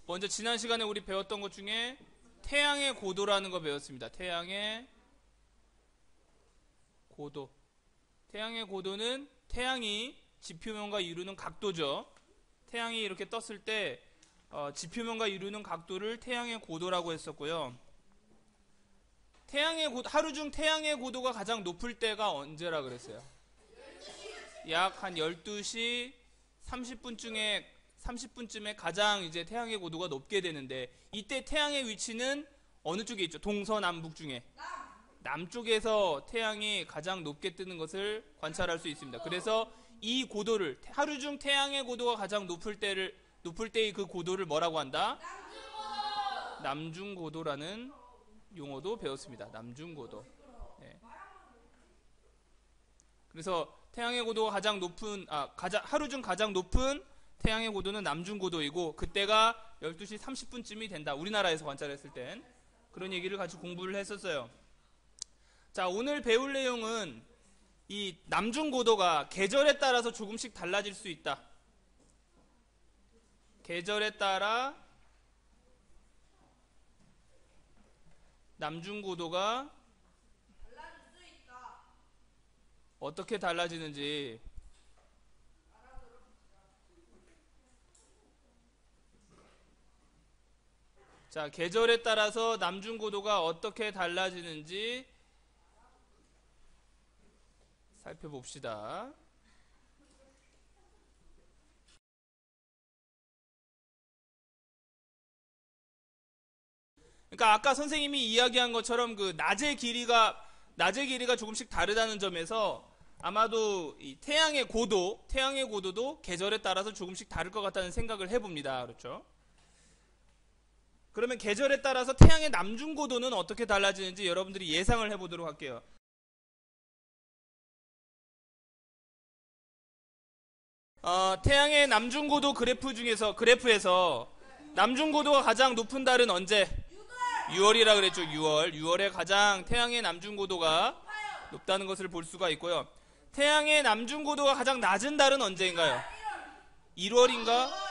먼저 지난 시간에 우리 배웠던 것 중에 태양의 고도라는 거 배웠습니다. 태양의 고도. 태양의 고도는 태양이 지표면과 이루는 각도죠. 태양이 이렇게 떴을 때 지표면과 이루는 각도를 태양의 고도라고 했었고요. 하루 중 태양의 고도가 가장 높을 때가 언제라 그랬어요? 약 한 12시 30분쯤에 가장 이제 태양의 고도가 높게 되는데, 이때 태양의 위치는 어느 쪽에 있죠? 동서남북 중에 남쪽에서 태양이 가장 높게 뜨는 것을 관찰할 수 있습니다. 그래서 이 고도를, 하루 중 태양의 고도가 가장 높을 때의 그 고도를 뭐라고 한다? 남중고도라는 용어도 배웠습니다. 남중고도. 네. 그래서 태양의 고도가 가장 높은, 하루 중 가장 높은 태양의 고도는 남중고도이고, 그때가 12시 30분쯤이 된다. 우리나라에서 관찰했을 땐. 그런 얘기를 같이 공부를 했었어요. 자, 오늘 배울 내용은 이 남중고도가 계절에 따라서 조금씩 달라질 수 있다. 계절에 따라 남중고도가 어떻게 달라지는지 자, 계절에 따라서 남중고도가 어떻게 달라지는지 살펴봅시다. 그러니까 아까 선생님이 이야기한 것처럼 그 낮의 길이가 조금씩 다르다는 점에서 아마도 이 태양의 고도도 계절에 따라서 조금씩 다를 것 같다는 생각을 해봅니다. 그렇죠? 그러면 계절에 따라서 태양의 남중고도는 어떻게 달라지는지 여러분들이 예상을 해보도록 할게요. 태양의 남중고도 그래프에서 남중고도가 가장 높은 달은 언제? 6월이라 그랬죠. 6월에 가장 태양의 남중고도가 높다는 것을 볼 수가 있고요. 태양의 남중고도가 가장 낮은 달은 언제인가요? 1월인가?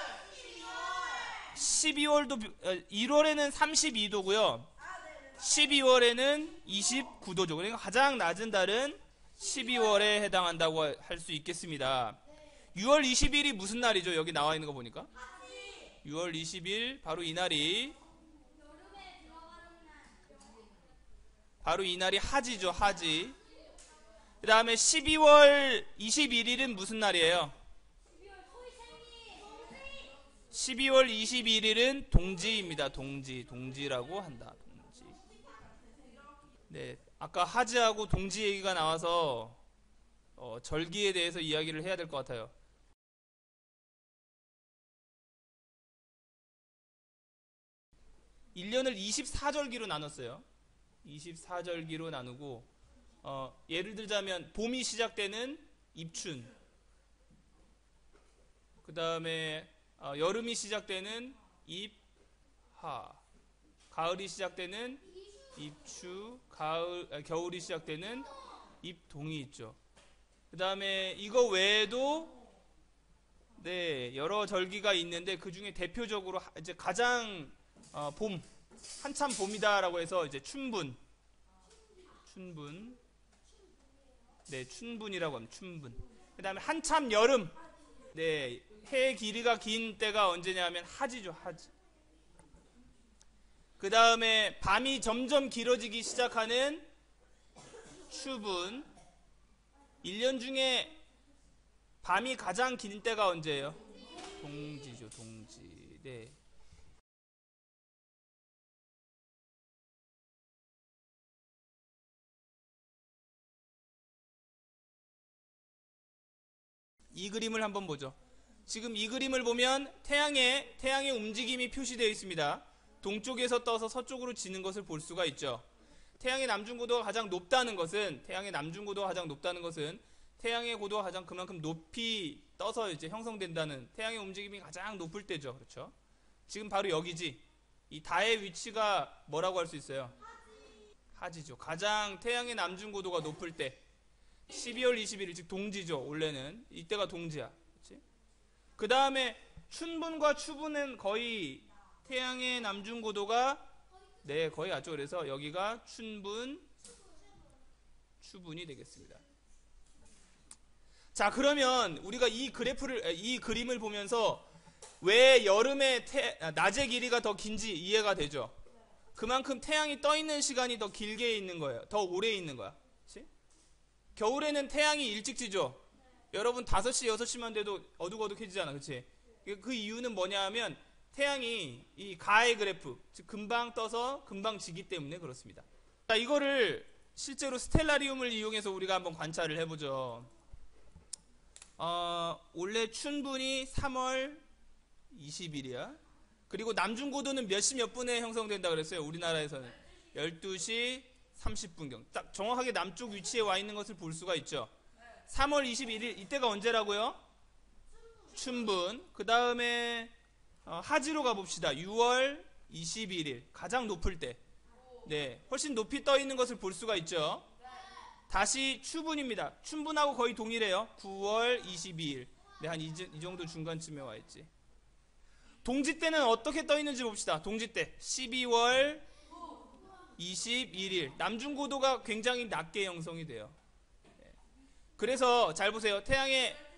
1월에는 32도고요. 12월에는 29도죠. 그러니까 가장 낮은 달은 12월에 해당한다고 할 수 있겠습니다. 6월 20일이 무슨 날이죠? 여기 나와 있는 거 보니까 6월 20일 바로 이 날이 하지죠. 하지. 그 다음에 12월 21일은 무슨 날이에요? 12월 21일은 동지입니다. 동지라고 한다. 동지. 네, 아까 하지하고 동지 얘기가 나와서 절기에 대해서 이야기를 해야 될 것 같아요. (1년을) 24절기로 나눴어요. 24절기로 나누고 예를 들자면 봄이 시작되는 입춘, 그 다음에 여름이 시작되는 입하, 가을이 시작되는 입추, 겨울이 시작되는 입동이 있죠. 그 다음에 이거 외에도 여러 절기가 있는데 그 중에 대표적으로 이제 가장 한참 봄이다라고 해서 이제 춘분이라고 합니다. 춘분. 그 다음에 한참 여름. 해 길이가 긴 때가 언제냐면 하지죠. 하지. 그 다음에 밤이 점점 길어지기 시작하는 추분. 1년 중에 밤이 가장 긴 때가 언제예요? 동지죠. 동지. 네. 이 그림을 한번 보죠. 지금 이 그림을 보면 태양의 움직임이 표시되어 있습니다. 동쪽에서 떠서 서쪽으로 지는 것을 볼 수가 있죠. 태양의 남중고도가 가장 높다는 것은 태양의 고도가 가장 그만큼 높이 떠서 이제 형성된다는, 태양의 움직임이 가장 높을 때죠. 그렇죠? 지금 바로 여기지. 이 다의 위치가 뭐라고 할 수 있어요? 하지죠. 가장 태양의 남중고도가 높을 때 12월 21일, 즉 동지죠. 원래는 이때가 동지야. 그 다음에 춘분과 추분은 거의 태양의 남중고도가 네, 거의 맞죠. 그래서 여기가 추분이 되겠습니다. 자, 그러면 우리가 이 그림을 보면서 왜 여름에 낮의 길이가 더 긴지 이해가 되죠? 그만큼 태양이 떠 있는 시간이 더 길게 있는 거예요. 더 오래 있는 거야. 그치? 겨울에는 태양이 일찍 지죠? 여러분 5시, 6시만 돼도 어둑어둑해지잖아. 그치? 그 이유는 뭐냐 하면 태양이 이 가의 그래프, 즉 금방 떠서 금방 지기 때문에 그렇습니다. 자, 이거를 실제로 스텔라리움을 이용해서 우리가 한번 관찰을 해보죠. 원래 춘분이 3월 20일이야. 그리고 남중고도는 몇 시 몇 분에 형성된다 그랬어요. 우리나라에서는 12시 30분경. 딱 정확하게 남쪽 위치에 와 있는 것을 볼 수가 있죠. 3월 21일 이때가 언제라고요? 춘분. 그 다음에 하지로 가봅시다. 6월 21일 가장 높을 때. 네, 훨씬 높이 떠 있는 것을 볼 수가 있죠. 다시 추분입니다. 춘분하고 거의 동일해요. 9월 22일. 네, 한 이 정도 중간쯤에 와 있지. 동지 때는 어떻게 떠 있는지 봅시다. 동지 때 12월 21일. 남중고도가 굉장히 낮게 형성이 돼요. 네. 그래서 잘 보세요. 태양의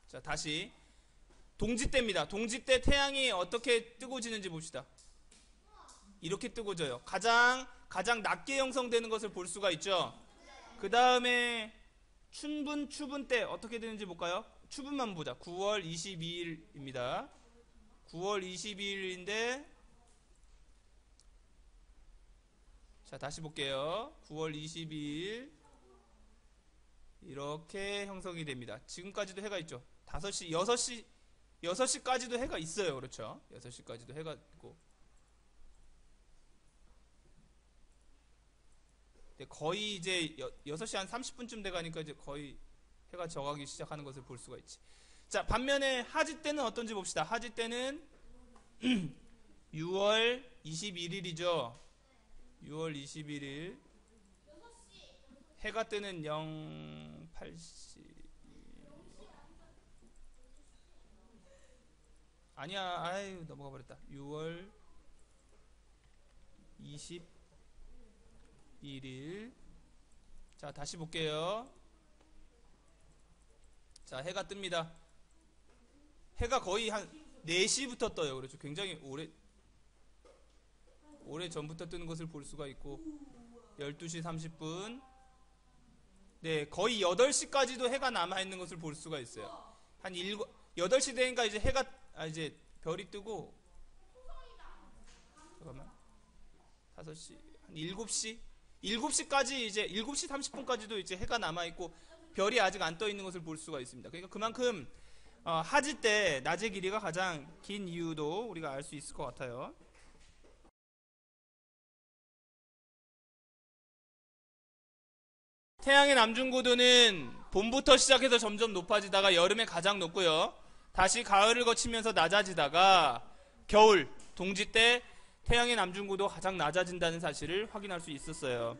자, 다시 동지 때입니다. 동지 때 태양이 어떻게 뜨고 지는지 봅시다. 이렇게 뜨고 져요. 가장 낮게 형성되는 것을 볼 수가 있죠. 그 다음에 추분 때 어떻게 되는지 볼까요? 추분만 보자. 9월 22일입니다. 9월 22일인데 자, 다시 볼게요. 9월 22일 이렇게 형성이 됩니다. 지금까지도 해가 있죠. 5시, 6시까지도 해가 있어요. 그렇죠? 6시까지도 해가 있고. 거의 이제 6시 한 30분쯤 돼가니까 이제 거의 해가 져가기 시작하는 것을 볼 수가 있지. 자, 반면에 하지 때는 어떤지 봅시다. 하지 때는 6월 21일이죠. 6월 21일 해가 뜨는 08시 아니야, 아유 넘어가 버렸다. 6월 21일. 자, 다시 볼게요. 자, 해가 뜹니다. 해가 거의 한 4시부터 떠요. 그렇죠. 굉장히 오래 전부터 뜨는 것을 볼 수가 있고 12시 30분. 네, 거의 8시까지도 해가 남아있는 것을 볼 수가 있어요. 한 8시 되니까 이제 해가 이제 별이 뜨고 잠깐만 5시 한 7시까지 이제 7시 30분까지도 이제 해가 남아있고 별이 아직 안 떠 있는 것을 볼 수가 있습니다. 그러니까 그만큼 하지 때 낮의 길이가 가장 긴 이유도 우리가 알 수 있을 것 같아요. 태양의 남중고도는 봄부터 시작해서 점점 높아지다가 여름에 가장 높고요. 다시 가을을 거치면서 낮아지다가 겨울, 동지 때 태양의 남중고도가 가장 낮아진다는 사실을 확인할 수 있었어요.